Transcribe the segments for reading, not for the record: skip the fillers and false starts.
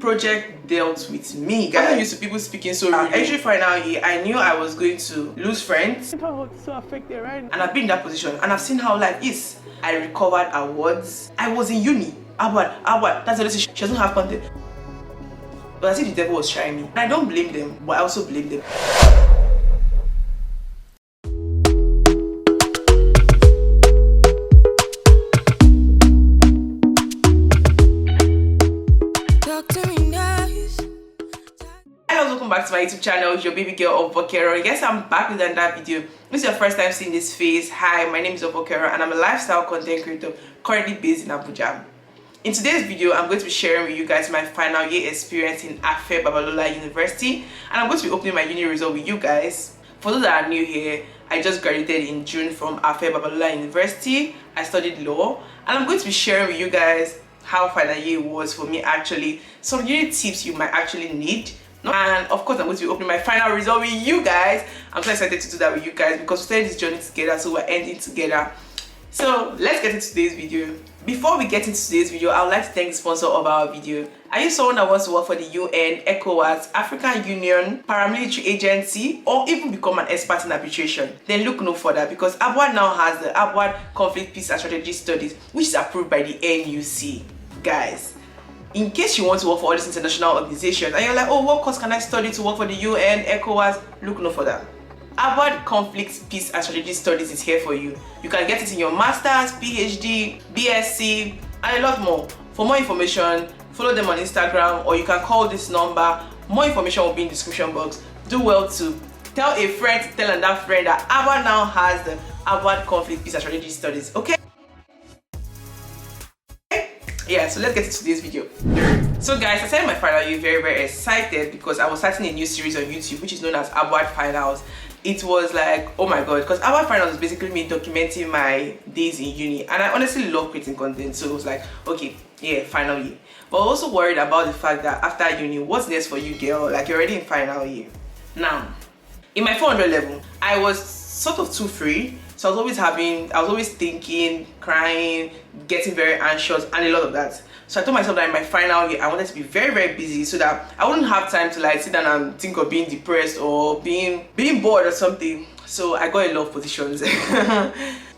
project dealt with me. Guys, I'm used to people speaking so rude. Actually, final year, I knew I was going to lose friends. How so affected, right? And I've been in that position, and I've seen how life is. I recovered awards. I was in uni. ABUAD. That's the reason she doesn't have content. But I see the devil was trying me. And I don't blame them, but I also blame them. Welcome back to my YouTube channel. It's your baby girl Ovokeroh. Yes, I'm back with another video. If this is your first time seeing this face, hi, my name is Ovokeroh and I'm a lifestyle content creator currently based in Abuja. In today's video, I'm going to be sharing with you guys my final year experience in ABUAD University, and I'm going to be opening my uni result with you guys. For those that are new here, I just graduated in June from ABUAD University. I studied law, and I'm going to be sharing with you guys how final year was for me, actually some uni tips you might actually need. And of course, I'm going to be opening my final result with you guys. I'm so excited to do that with you guys because we started this journey together, so we're ending together. So let's get into today's video. Before we get into today's video, I would like to thank the sponsor of our video. Are you someone that wants to work for the UN, ECOWAS, African Union, paramilitary agency, or even become an expert in arbitration? Then look no further, because ABUAD now has the ABUAD Conflict, Peace and Strategy Studies, which is approved by the NUC. Guys, in case you want to work for all these international organizations and you're like, oh, what course can I study to work for the UN, ECOWAS? Look no further. ABUAD Conflict, Peace and Strategy Studies is here for you. You can get it in your Masters, PhD, BSc, and a lot more. For more information, follow them on Instagram, or you can call this number. More information will be in the description box. Do well to tell a friend to tell another friend that ABUAD now has the ABUAD Conflict, Peace and Strategy Studies. Okay? Yeah, so let's get into today's video. So guys, I started my final year very excited because I was starting a new series on YouTube which is known as ABUAD Finals. It was like, oh my god, because ABUAD Finals is basically me documenting my days in uni, and I honestly love creating content, so it was like, okay, yeah, final year. But I was also worried about the fact that after uni, what's next for you, girl? Like, you're already in final year. Now, in my 400 level, I was sort of too free. So I was always thinking, crying, getting very anxious, and a lot of that. So I told myself that in my final year, I wanted to be very busy so that I wouldn't have time to like sit down and think of being depressed or being bored or something. So I got a lot of positions.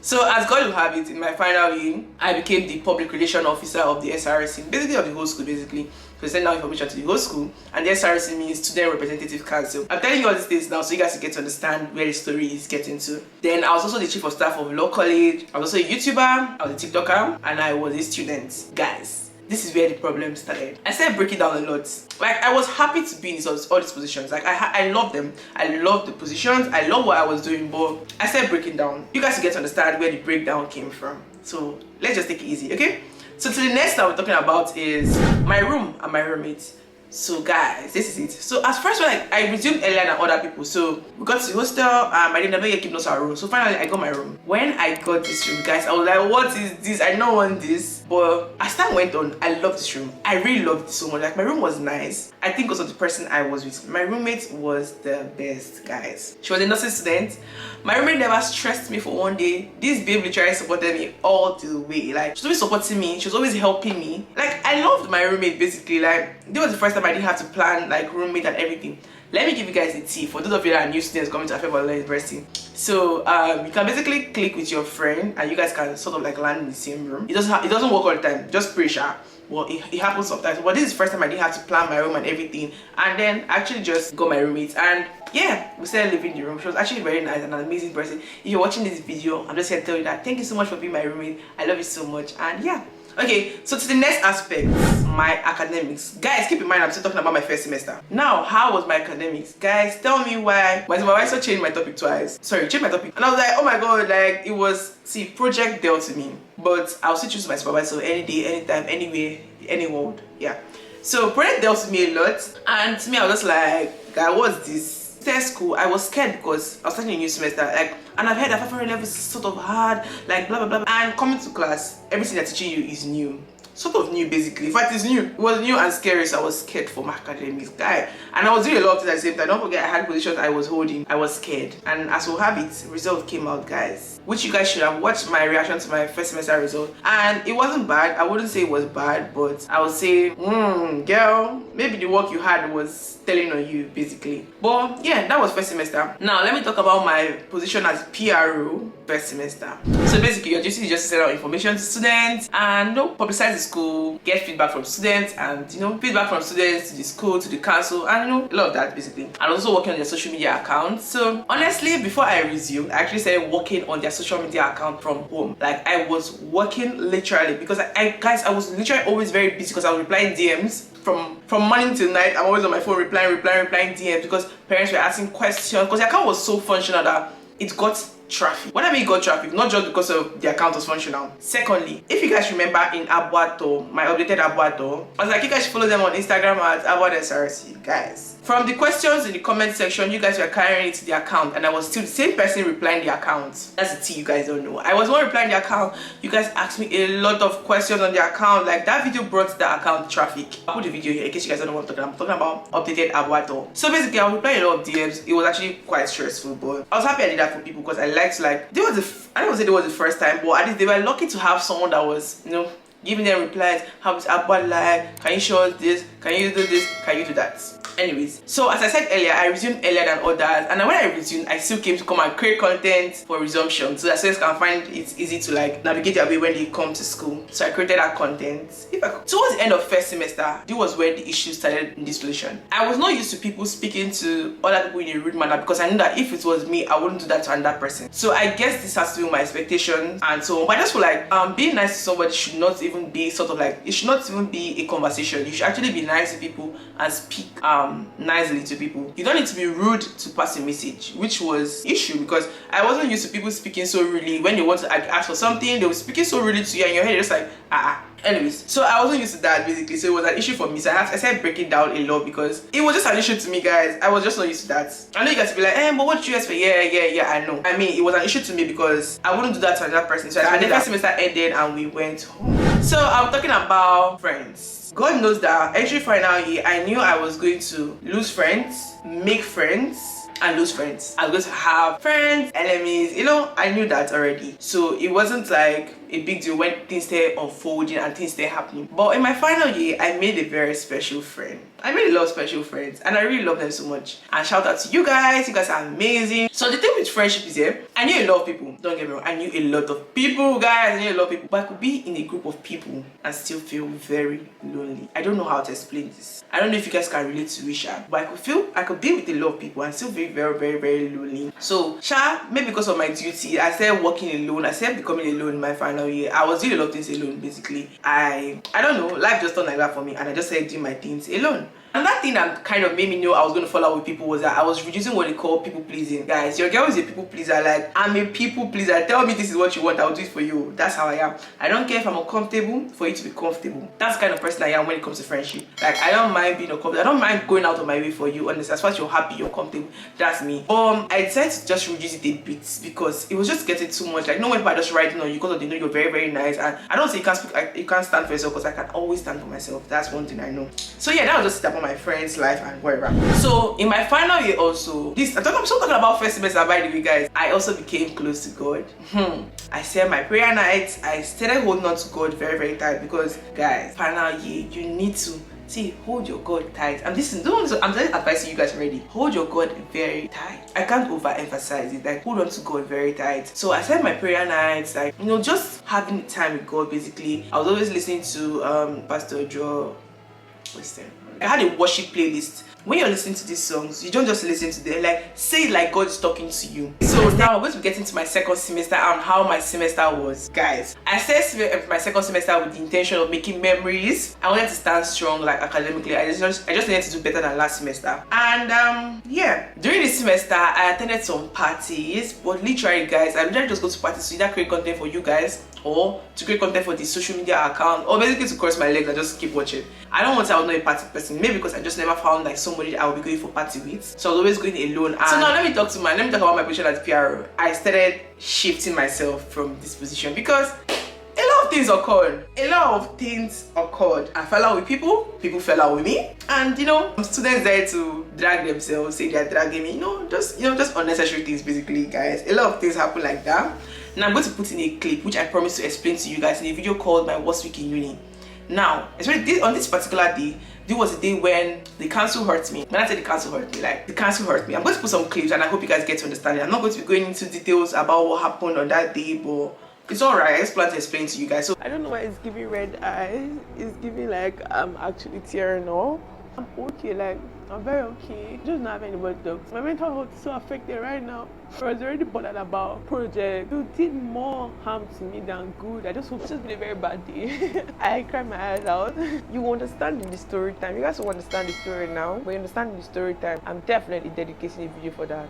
So as God will have it, in my final year, I became the public relation officer of the SRC, basically of the whole school, basically. So send out information to the whole school, and the SRC means Student Representative Council. I'm telling you all these things now so you guys get to understand where the story is getting to. Then I was also the chief of staff of Law College. I was also a YouTuber, I was a TikToker, and I was a student. Guys, this is where the problem started. I started breaking down a lot. Like, I was happy to be in all these positions. Like, I love them. I love the positions. I love what I was doing, but I started breaking down. You guys get to understand where the breakdown came from. So let's just take it easy, okay? So to the next that we're talking about is my room and my roommates. So guys, this is it. So at first, when I resumed earlier than other people, so we got to the hostel, I didn't ever keep us our room. So finally I got my room. When I got this room, guys, I was like, what is this? I don't want this. But as time went on, I loved this room. I really loved it so much. Like, my room was nice. I think because of the person I was with. My roommate was the best, guys. She was a nursing student. My roommate never stressed me for one day. This babe literally supported me all the way. Like, she was always supporting me. She was always helping me. Like, I loved my roommate, basically. Like, this was the first time I didn't have to plan like roommate and everything. Let me give you guys a tip for those of you that are new students coming to ABUAD University. So you can basically click with your friend and you guys can sort of like land in the same room. It doesn't work all the time, just pretty sure. Well, it happens sometimes, but this is the first time I didn't have to plan my room and everything, and then I actually just got my roommate, and yeah, we started living in the room. She was actually very nice and an amazing person. If you're watching this video, I'm just here to tell you that thank you so much for being my roommate. I love you so much, and yeah. Okay, so to the next aspect, my academics. Guys, keep in mind I'm still talking about my first semester. Now, how was my academics? Guys, tell me why my supervisor changed my topic twice. Sorry, changed my topic. And I was like, oh my god, like, it was, see, project dealt to me. But I'll still choose my supervisor any day, anytime, anywhere, any world. Yeah. So project dealt to me a lot. And to me, I was just like, God, what's this? Test school, I was scared because I was starting a new semester, like, and I've heard that 500 levels is sort of hard, like blah blah blah. And coming to class, everything they're teaching you is new, sort of new basically. In fact, it's new. It was new and scary, so I was scared for my academics, guy. And I was doing a lot of things at the same time. Don't forget, I had positions I was holding. I was scared, and as we'll have it, result came out, guys. which you guys should have watched my reaction to my first semester result, and it wasn't bad. I wouldn't say it was bad, but I would say, girl, maybe the work you had was telling on you basically. But yeah, that was first semester. Now let me talk about my position as PRO first semester. So basically your duty is just to send out information to students and publicize the school, get feedback from students, and feedback from students to the school, to the council, and a lot of that basically. And also working on their social media accounts. So honestly, before I resumed, I actually started working on their social media account from home. Like I was working literally because I was literally always very busy because I was replying DMs from morning till night. I'm always on my phone replying DMs because parents were asking questions, because the account was so functional that it got traffic. When I mean got traffic, not just because of the account was functional. Secondly, if you guys remember in ABUAD, my updated ABUAD, I was like, you guys should follow them on Instagram at ABUAD SRC, guys. From the questions in the comment section, you guys were carrying it to the account, and I was still the same person replying the account. That's the tea you guys don't know. I was one replying the account. You guys asked me a lot of questions on the account. Like that video brought the account traffic. I'll put the video here in case you guys don't know what I'm talking about. I'm talking about updated ABUAD. So basically, I was replying a lot of DMs. It was actually quite stressful, but I was happy I did that for people because I liked to I don't want to say it was the first time, but at least they were lucky to have someone that was, giving them replies. How is ABUAD like? Can you show us this? Can you do this? Can you do that? Anyways, so as I said earlier, I resumed earlier than others, and when I resumed, I still came to come and create content for resumption so that students can find it easy to navigate their way when they come to school. So I created that content. Towards the end of first semester, this was where the issues started in this relation. I was not used to people speaking to other people in a rude manner because I knew that if it was me, I wouldn't do that to another person. So I guess this has to do with my expectations and so on. But I just feel like being nice to somebody should not even be it should not even be a conversation. You should actually be nice to people and speak nicely to people. You don't need to be rude to pass a message, which was issue because I wasn't used to people speaking so rudely. When they want to ask for something, they were speaking so rudely to you, and your head is just like Anyways, so I wasn't used to that basically, so it was an issue for me. So I started breaking down a lot because it was just an issue to me, guys. I was just not used to that. I know you guys will be like, but what did you guys for? Yeah, I know. I mean, it was an issue to me because I wouldn't do that to another person. So the first semester ended and we went home. So I'm talking about friends. God knows that entry final year, I knew I was going to lose friends, make friends, and lose friends. I was going to have friends, enemies, I knew that already. So it wasn't like a big deal when things started unfolding and things started happening. But in my final year, I made a very special friend. I made a lot of special friends and I really love them so much. And shout out to you guys are amazing. So the thing with friendship is I knew a lot of people. Don't get me wrong, I knew a lot of people, guys. I knew a lot of people. But I could be in a group of people and still feel very lonely. I don't know how to explain this. I don't know if you guys can relate to it, but I could be with a lot of people and still feel very, very, very lonely. So, maybe because of my duty, I started working alone. I started becoming alone in my final year. I was doing a lot of things alone, basically. I don't know, life just turned like that for me, and I just started doing my things alone. Another thing that kind of made me know I was going to fall out with people was that I was reducing what they call people pleasing. Guys, your girl is a people pleaser. Like, I'm a people pleaser. Tell me this is what you want, I'll do it for you. That's how I am. I don't care if I'm uncomfortable for you to be comfortable. That's the kind of person I am when it comes to friendship. Like, I don't mind being uncomfortable. I don't mind going out of my way for you, honestly. As far as you're happy, you're comfortable, that's me. I decided to just reduce it a bit because it was just getting too much. Like, no one people are just writing on you because they know you're very, very nice. And I don't say you can't speak, you can't stand for yourself, because I can always stand for myself. That's one thing I know. So yeah, that was just about my friends' life and whatever. So in my final year also, I'm still talking about first semester, by the way, guys. I also became close to God. I said my prayer nights. I started holding on to God very, very tight because, guys, final year, you need to hold your God tight. I'm just advising you guys already. Hold your God very tight. I can't overemphasize it. Like, hold on to God very tight. So I said my prayer nights, like, just having time with God. Basically, I was always listening to Pastor Joe. I had a worship playlist. When you're listening to these songs, you don't just listen to them, like, say it like God is talking to you. So now I'm going to be getting to my second semester and how my semester was. Guys, I started my second semester with the intention of making memories. I wanted to stand strong, like, academically. I just needed to do better than last semester. And yeah, during this semester I attended some parties, but literally, guys, I literally just go to parties to either create content for you guys or to create content for the social media account, or basically to cross my legs and just keep watching. I don't want to, I was not a party person, maybe because I just never found like somebody that I would be going for party with, so I was always going alone. And so now let me talk about my position as PRO. I started shifting myself from this position because a lot of things occurred. I fell out with people fell out with me, and students there to drag themselves, say they're dragging me, just unnecessary things, basically, guys. A lot of things happen like that. Now I'm going to put in a clip which I promised to explain to you guys in a video called My Worst Week in Uni. Now, especially on this particular day, this was the day when the council hurt me. When I say the council hurt me, like the council hurt me. I'm going to put some clips and I hope you guys get to understand it. I'm not going to be going into details about what happened on that day, but it's alright. I just plan to explain to you guys. So I don't know why it's giving red eyes. It's giving like I'm actually tearing up. I'm okay, like I'm very okay. Just not have anybody to talk to. My mental health is so affected right now. I was already bothered about project. You did more harm to me than good. I just hope it's just been a very bad day. I cried my eyes out. You understand in the story time. You guys will understand the story now. But you understand in the story time. I'm definitely dedicating a video for that.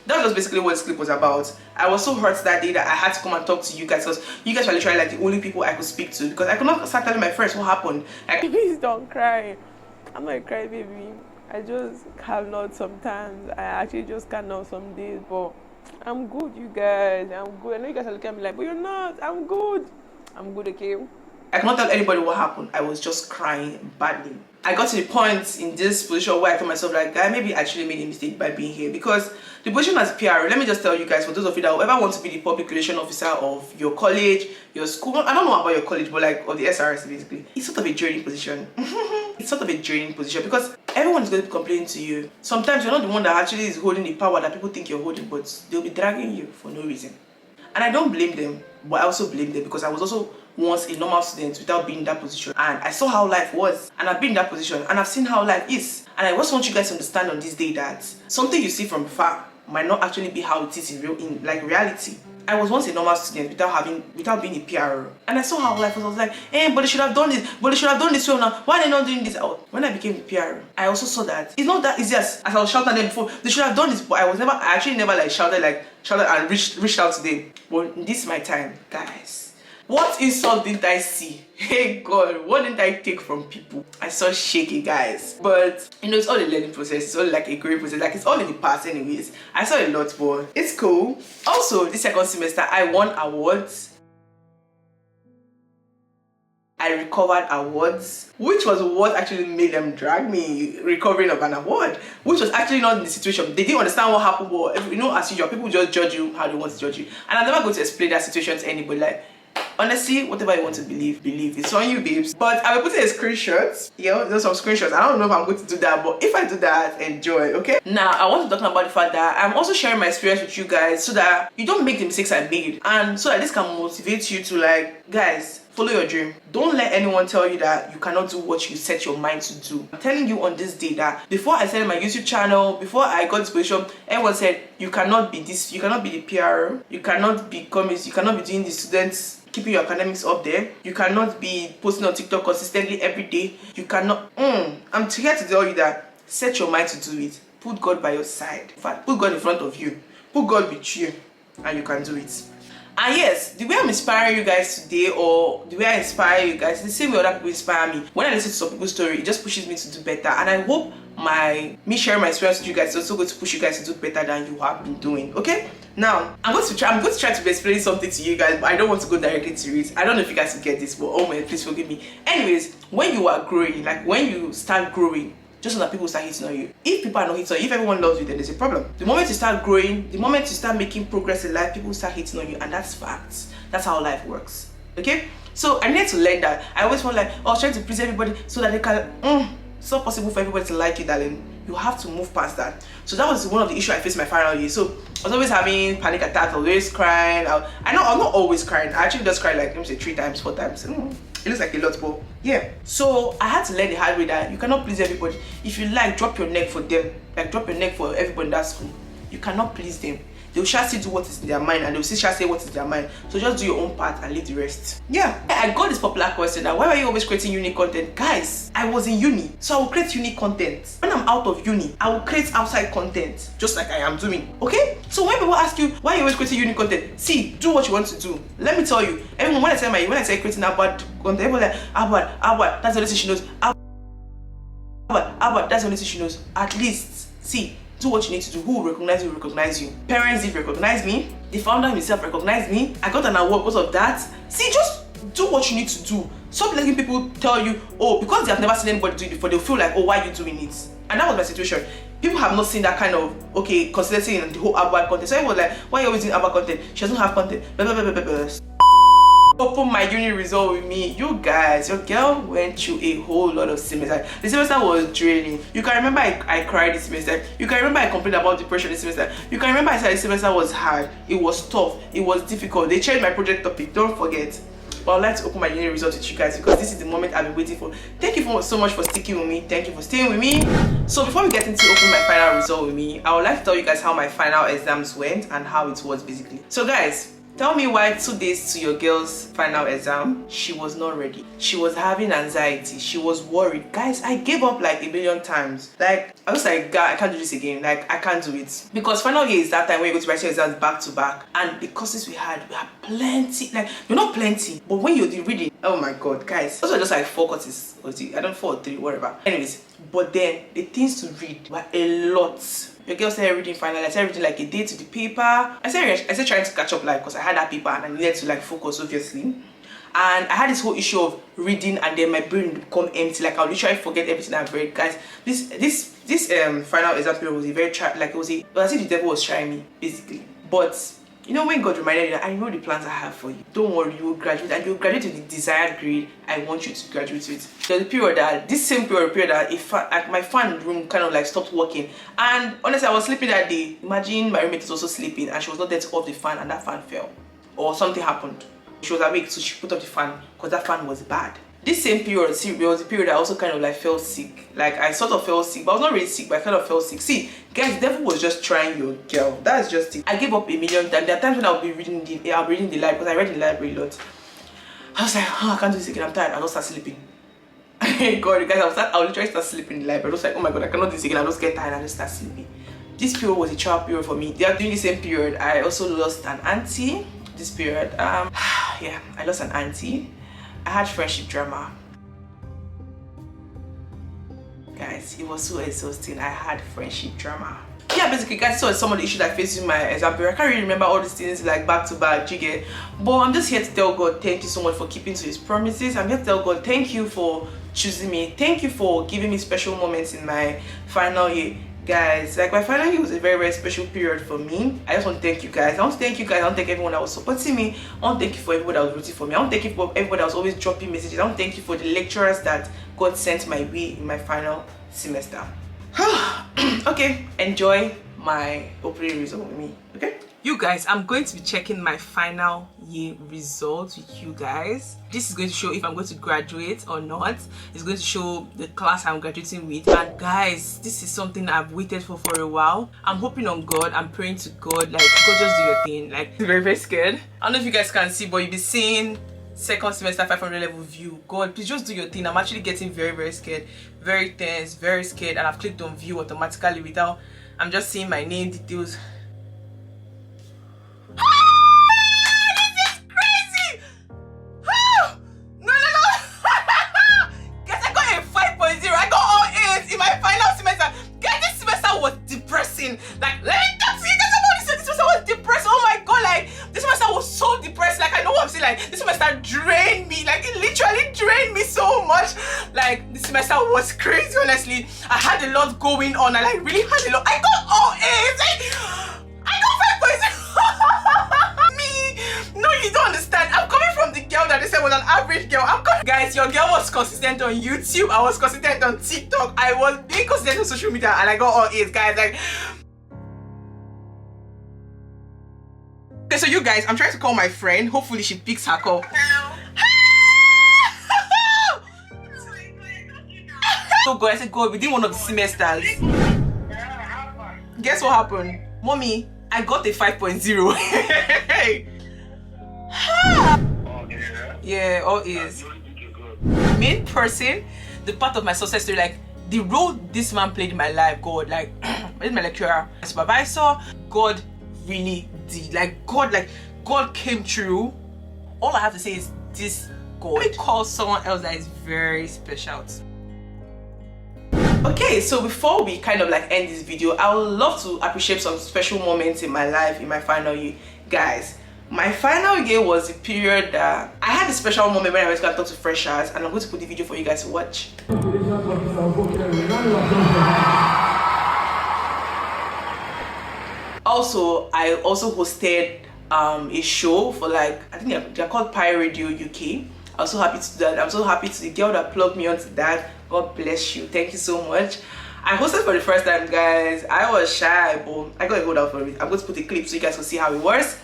That was basically what this clip was about. I was so hurt that day that I had to come and talk to you guys because you guys were literally like the only people I could speak to, because I could not start telling my friends what happened. Like, please don't cry. I'm not a crybaby. I just cannot sometimes. I actually just cannot some days, but I'm good, you guys. I'm good. I know you guys are looking at me like, but you're not. I'm good. I'm good, okay? I cannot tell anybody what happened. I was just crying badly. I got to the point in this position where I told myself, like, I maybe actually made a mistake by being here, because the position as PR, let me just tell you guys, for those of you that will ever want to be the public relation officer of your college, your school, I don't know about your college, but like of the SRS basically, it's sort of a draining position. It's sort of a draining position because everyone is going to be complaining to you. Sometimes you're not the one that actually is holding the power that people think you're holding, but they'll be dragging you for no reason. And I don't blame them, but I also blame them because I was also once a normal student without being in that position, and I saw how life was, and I've been in that position, and I've seen how life is. And I just want you guys to understand on this day that something you see from far might not actually be how it is in reality. I was once a normal student without being a PR, and I saw how life was. I was like, hey, but they should have done this, but they should have done this well now. Why are they not doing this? When I became the PR, I also saw that it's not that easy as I was shouting at them before. They should have done this, but I actually never like shouted and reached out to them. But this is my time, guys. What insult didn't I see? Hey God, what didn't I take from people? I saw shaky, guys. But you know, it's all a learning process. It's all like a great process. Like, it's all in the past anyways. I saw a lot, but it's cool. Also, this second semester, I won awards. I recovered awards, which was what actually made them drag me, recovering of an award, which was actually not in the situation. They didn't understand what happened, but you know, as usual, people just judge you how they want to judge you. And I'm never going to explain that situation to anybody. Like, honestly, whatever you want to believe. It's on you, babes. But I will put in a screenshot. Yeah, there's some screenshots. I don't know if I'm going to do that, but if I do that, enjoy, okay? Now, I want to talk about the fact that I'm also sharing my experience with you guys so that you don't make the mistakes I made, and so that this can motivate you to, like, guys, follow your dream. Don't let anyone tell you that you cannot do what you set your mind to do. I'm telling you on this day that before I started my YouTube channel, before I got this position, everyone said you cannot be this, you cannot be the PR, you cannot be commis, you cannot be doing the students, keeping your academics up there, you cannot be posting on TikTok consistently every day, you cannot. I'm here to tell you that set your mind to do it. Put God by your side. In fact, put God in front of you. Put God with you, and you can do it. And yes, the way I'm inspiring you guys today, or the way I inspire you guys, is the same way other people inspire me. When I listen to some people's story, it just pushes me to do better. And I hope me sharing my experience with you guys is also going to push you guys to do better than you have been doing. Okay? Now, I'm going to try to explain something to you guys, but I don't want to go directly to it. I don't know if you guys will get this, but oh man, please forgive me. Anyways, when you are growing, like when you start growing, just so that people start hitting on you. If people are not hitting on you, if everyone loves you, then there's a problem. The moment you start growing, the moment you start making progress in life, people start hitting on you, and that's facts. That's how life works. Okay? So I need to learn that. I always felt like, oh, trying to please everybody so that they can. It's not possible for everybody to like you, darling. You have to move past that. So that was one of the issues I faced in my final year. So I was always having panic attacks, always crying. I'm not always crying. I actually just cry like, let me say 3 times, 4 times. It looks like a lot, but yeah. So I had to learn the hard way that you cannot please everybody. If you like, drop your neck for them. Like, drop your neck for everybody in that school. You cannot please them. They will shall still do what is in their mind, and they will still shall say what is in their mind. So just do your own part and leave the rest. Yeah. I got this popular question that why are you always creating unique content? Guys, I was in uni, so I will create unique content. When I'm out of uni, I will create outside content, just like I am doing. Okay? So when people ask you why are you always creating unique content, see, do what you want to do. Let me tell you, everyone, when I say creating ABUAD content, everyone like ABUAD, that's the only thing she knows. ABUAD, that's the only thing she knows. At least, see, do what you need to do. Who will recognize you, will recognize you. Parents did recognize me. The founder himself recognized me. I got an award because of that. See, just do what you need to do. Stop letting people tell you, oh, because they have never seen anybody do it before, they'll feel like, oh, why are you doing it? And that was my situation. People have not seen that kind of, okay, consistency in the whole ABUAD content. So everyone was like, why are you always doing ABUAD content? She doesn't have content. Blah, blah, blah, blah, blah. Open my uni result with me. You guys, your girl went through a whole lot of semester. The semester was draining. You can remember I cried this semester. You can remember I complained about depression this semester. You can remember I said the semester was hard. It was tough. It was difficult. They changed my project topic. Don't forget. But I'd like to open my uni result with you guys because this is the moment I've been waiting for. Thank you so much for sticking with me. Thank you for staying with me. So before we get into opening my final result with me, I would like to tell you guys how my final exams went and how it was basically. So guys, tell me why 2 days to your girl's final exam, she was not ready. She was having anxiety. She was worried. Guys, I gave up like a million times. Like, I was like, God, I can't do this again. Like, I can't do it. Because final year is that time when you go to write your exams back to back. And the courses we had plenty. Like, you're not plenty. But when you're reading, oh my God, guys. Those were just like 4 courses. I don't 4 or 3, whatever. Anyways, but then the things to read were a lot. Your girl started reading final. I started reading like a day to the paper. I started trying to catch up, like, because I had that paper and I needed to like focus, obviously. And I had this whole issue of reading and then my brain would become empty. Like, I'll literally forget everything I've read. Guys, this final exam period was a very it was as if the devil was trying me, basically. But you know, when God reminded you that I know the plans I have for you. Don't worry, you will graduate and you will graduate to the desired grade I want you to graduate with. There's a period that, this same period that my fan room kind of like stopped working. And honestly, I was sleeping that day. Imagine my roommate is also sleeping and she was not there to off the fan and that fan fell. Or something happened. She was awake, so she put up the fan because that fan was bad. This same period, see, there was a period I also kind of like felt sick. Like, I sort of felt sick, but I was not really sick, but I kind of felt sick. See, guys, the devil was just trying your girl. That's just it. I gave up a million times. There are times when I'll be reading the library, because I read in the library a lot. I was like, oh, I can't do this again. I'm tired. I'll just start sleeping. God, guys, I'll literally start sleeping in the library. I was like, oh my God, I cannot do this again. I'll just get tired and just start sleeping. This period was a trial period for me. During the same period, I also lost an auntie. This period, yeah, I lost an auntie. I had friendship drama. Guys, it was so exhausting. I had friendship drama. Yeah, basically, guys, so some of the issues I faced in my exam period. I can't really remember all these things like back to back, you get. But I'm just here to tell God, thank you so much for keeping to his promises. I'm here to tell God, thank you for choosing me. Thank you for giving me special moments in my final year. Guys, like, my final year was a very, very special period for me. I just want to thank you guys. I want to thank you guys. I want to thank everyone that was supporting me. I want to thank you for everybody that was rooting for me. I want to thank you for everybody that was always dropping messages. I want to thank you for the lecturers that God sent my way in my final semester. Okay, enjoy my opening result with me, okay? You guys, I'm going to be checking my final year results with you guys. This is going to show if I'm going to graduate or not. It's going to show the class I'm graduating with. And guys, this is something I've waited for a while. I'm hoping on God. I'm praying to God. Like, God, just do your thing. Like, very, very scared. I don't know if you guys can see, but you'll be seeing second semester 500 level view. God, please just do your thing. I'm actually getting very, very scared. Very tense, very scared. And I've clicked on view automatically without... I'm just seeing my name details. Like, let me talk to you guys about this. This semester was depressed. Oh my God, like, this semester was so depressed. Like, I know what I'm saying. Like, this semester drained me. Like, it literally drained me so much. Like, this semester was crazy, honestly. I had a lot going on. I like really had a lot. I got all A's. I got 5 points. Me. No, you don't understand. I'm coming from the girl that they said was an average girl. Guys, your girl was consistent on YouTube. I was consistent on TikTok. I was being consistent on social media and I got all A's, guys. Like, okay, so you guys, I'm trying to call my friend. Hopefully she picks her call. So God, I said, God, within one of the semesters. Guess what happened? Mommy, I got a 5.0. Yeah, all is. Main person, the part of my success story, like the role this man played in my life, God, like my lecturer, my supervisor, God really did. Like God came through. All I have to say is this God. Let me call someone else that is very special. Okay, so before we kind of like end this video, I would love to appreciate some special moments in my life in my final year. Guys, My final year was the period that I had a special moment when I went to talk to freshers, and I'm going to put the video for you guys to watch. Also, I also hosted a show for, like, I think they're called Pirate Radio UK. I'm so happy to do that. I'm so happy to the girl that plugged me onto that. God bless you. Thank you so much. I hosted for the first time, guys. I was shy, but I got a hold out for it. I'm going to put a clip so you guys can see how it was.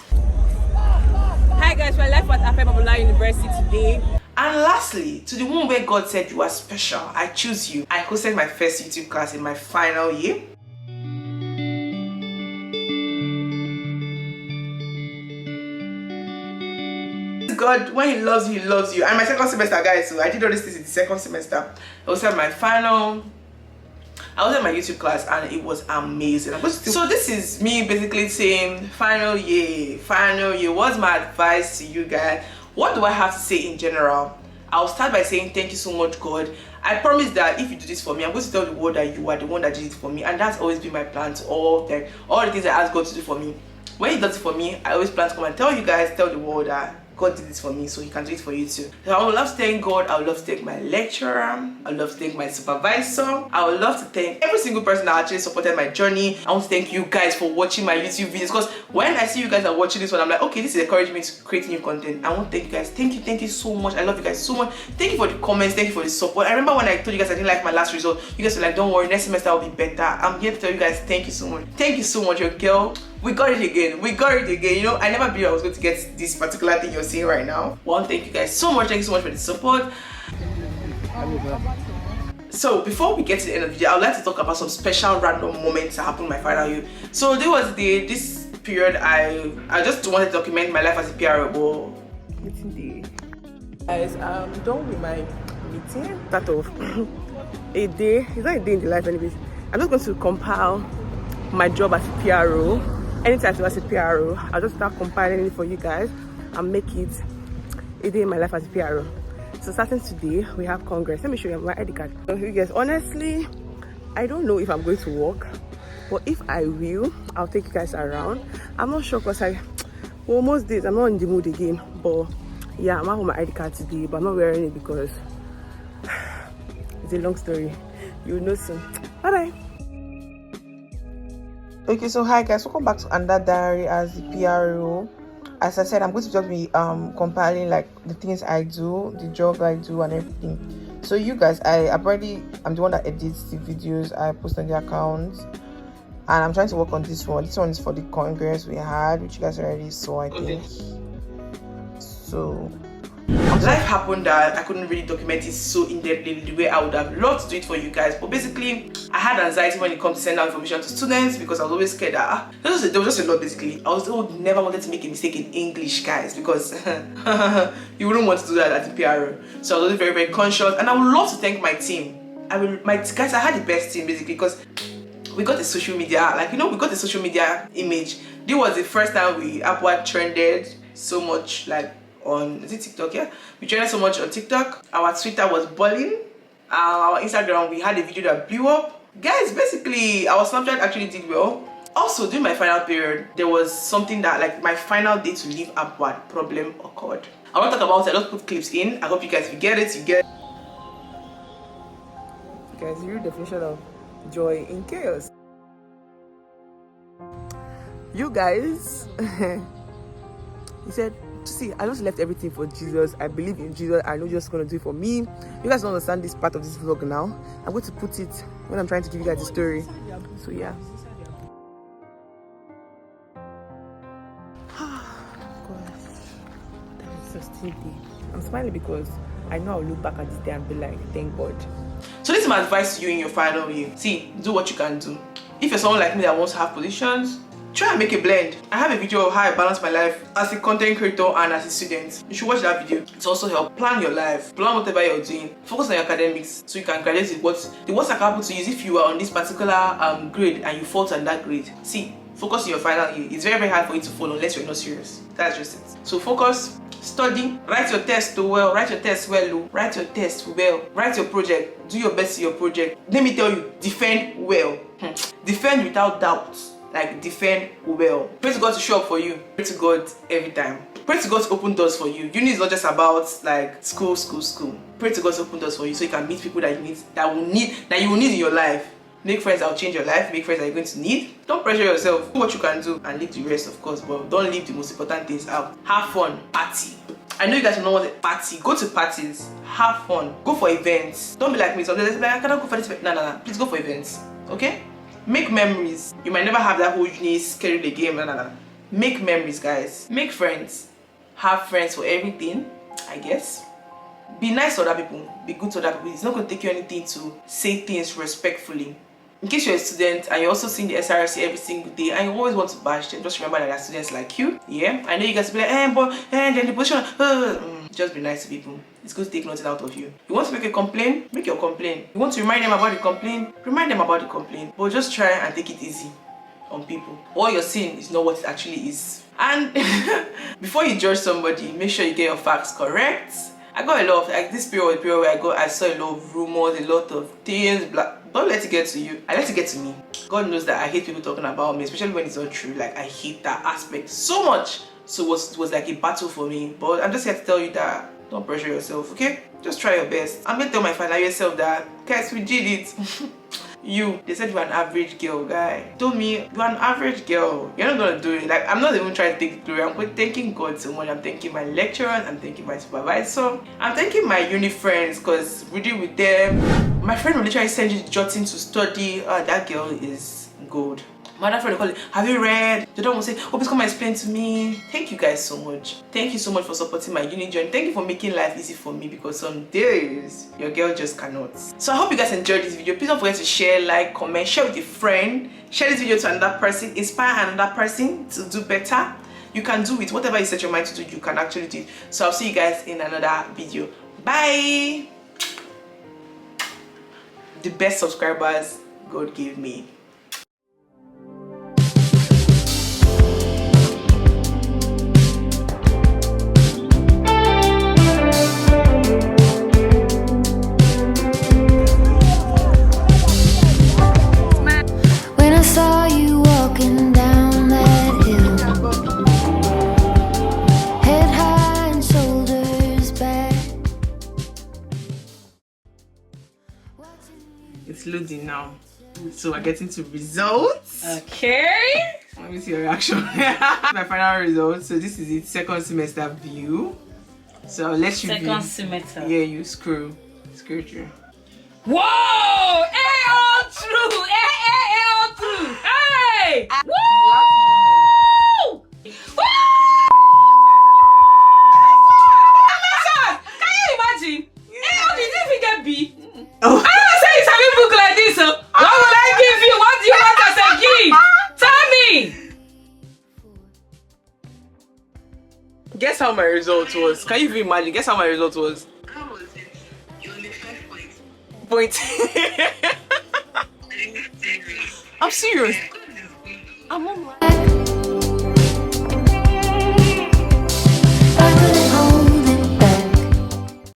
Hi guys, we're live at ABUAD University today. And lastly, to the one where God said you are special, I choose you. I hosted my first YouTube class in my final year. God, when he loves you, he loves you. And my second semester, guys, so I did all this in the second semester. I was at my YouTube class, and it was amazing. So this is me basically saying final year. What's my advice to you guys? What do I have to say in general? I'll start by saying thank you so much, God. I promise that if you do this for me, I'm going to tell the world that you are the one that did it for me, and that's always been my plan to all the things I ask God to do for me. When he does it for me, I always plan to come and tell you guys, tell the world that God did this for me, so he can do it for you too. So I would love to thank God. I would love to thank my lecturer. I would love to thank my supervisor. I would love to thank every single person that actually supported my journey. I want to thank you guys for watching my YouTube videos, because when I see you guys are watching this one, I'm like, okay, this is encouraging me to create new content. I want to thank you guys. Thank you so much. I love you guys so much. Thank you for the comments. Thank you for the support. I remember when I told you guys I didn't like my last result, you guys were like, don't worry, next semester will be better. I'm here to tell you guys thank you so much. Thank you so much, your girl. We got it again. You know, I never believed I was going to get this particular thing you're seeing right now. Well, thank you guys so much. Thank you so much for the support. So before we get to the end of the video, I would like to talk about some special random moments that happened in my final year. So there was this period I just wanted to document my life as a PRO. Guys, I'm done with my meeting. Start off a day. It's not a day in the life, anyways. I'm just going to compile my job as a PRO. Anytime I was a PRO, I'll just start compiling it for you guys and make it a day in my life as a PRO. So starting today, we have Congress. Let me show you my ID card. So you guys, honestly, I don't know if I'm going to work, but if I will, I'll take you guys around. I'm not sure because most days I'm not in the mood again. But yeah, I'm out with my ID card today, but I'm not wearing it because it's a long story. You'll know soon. Bye bye. Okay, so hi guys, welcome back to another diary as the PRO. As I said, I'm going to just be compiling like the things I do, the job I do, and everything. So you guys, I'm the one that edits the videos I post on the account, and I'm trying to work on this one. This one is for the Congress we had, which you guys already saw, I think. So life happened that I couldn't really document it so in-depthly the way I would have loved to do it for you guys. But basically, I had anxiety when it comes to sending out information to students because I was always scared that there was just a lot basically. I never wanted to make a mistake in English, guys, because you wouldn't want to do that as a PRO. So I was very, very conscious, and I would love to thank my team. I had the best team basically because we got the social media, we got the social media image. This was the first time ABUAD trended so much, on TikTok. Yeah, we trended so much on TikTok. Our Twitter was boiling. Our Instagram, we had a video that blew up. Guys, basically our Snapchat actually did well. Also, during my final period, there was something that my final day to leave ABUAD problem occurred. I want to talk about it. Let's put clips in. I hope you guys will get it. You get it. Guys, the real definition of joy in chaos. You guys, he said, see, I just left everything for Jesus. I believe in Jesus. I know Jesus is going to do it for me. You guys don't understand this part of this vlog now. I'm going to put it when I'm trying to give you guys the story. So yeah. I'm smiling because I know I'll look back at this day and be like, thank God. So this is my advice to you in your final year. See, do what you can do. If you're someone like me that wants to have positions, try and make a blend. I have a video of how I balance my life as a content creator and as a student. You should watch that video. It's also help plan your life, plan whatever you're doing, focus on your academics so you can graduate with what the worst that can happen to you is if you are on this particular grade and you fault on that grade. See, focus on your final year. It's very, very hard for you to fall unless you're not serious. That's just it. So focus, study, write your test well, write your test well, write your test well, write your project, do your best in your project. Let me tell you, defend well. Defend without doubt. like defend well. Pray to God to show up for you. Pray to God every time. Pray to God to open doors for you. Uni is not just about like school. Pray to God to open doors for you so you can meet people that you will need in your life. Make friends that will change your life. Make friends that you're going to need. Don't pressure yourself. Do what you can do and leave the rest, of course, but don't leave the most important things out. Have fun. Party. I know you guys will not want a party. Go to parties. Have fun. Go for events. Don't be like me. Sometimes like, I cannot go for this. No. Please go for events. Okay? Make memories. You might never have that whole uni schedule again. No. Make memories, guys. Make friends. Have friends for everything, I guess. Be nice to other people. Be good to other people. It's not going to take you anything to say things respectfully. In case you're a student and you're also seeing the SRC every single day and you always want to bash them, just remember that there are students like you. Yeah, I know you guys will be like, then the position. Just be nice to people. It's good to take nothing out of you. You want to make a complaint? Make your complaint. You want to remind them about the complaint? Remind them about the complaint. But just try and take it easy on people. What you're seeing is not what it actually is. And before you judge somebody, make sure you get your facts correct. I got a lot of, like this period where I saw a lot of rumors, a lot of things. Don't let it get to you. I let it get to me. God knows that I hate people talking about me, especially when it's not true. Like I hate that aspect so much. So it was like a battle for me. But I'm just here to tell you that don't pressure yourself, okay? Just try your best. I'm gonna tell my final yourself that, guys, we did it. They said you're an average girl, guy. Told me you're an average girl. You're not gonna do it. Like I'm not even trying to take it through. I'm thanking God so much. I'm thanking my lecturers. I'm thanking my supervisor. I'm thanking my uni friends because reading with them. My friend will literally send you jotting to study. That girl is gold. My other friend will call it, have you read? They don't want to say, oh, please come and explain to me. Thank you guys so much. Thank you so much for supporting my uni journey. Thank you for making life easy for me because some days your girl just cannot. So I hope you guys enjoyed this video. Please don't forget to share, like, comment, share with a friend. Share this video to another person. Inspire another person to do better. You can do it. Whatever you set your mind to do, you can actually do it. So I'll see you guys in another video. Bye. The best subscribers God gave me. It's loading now, so we're getting to results. Okay, let me see your reaction. My final results. So this is it, second semester view. So I'll let you second semester. Yeah, you screw through. Whoa! All true. All true. Hey! Woo! Woo! Can you imagine? How did you even get B? Oh. I don't say it's a book like this. What will I give you? What do you want as a gift? Tell me. Guess how my result was. Can you even imagine? Guess how my result was. How was it? You only 5 points. Point. Are you serious? I'm serious. God is good. I'm on.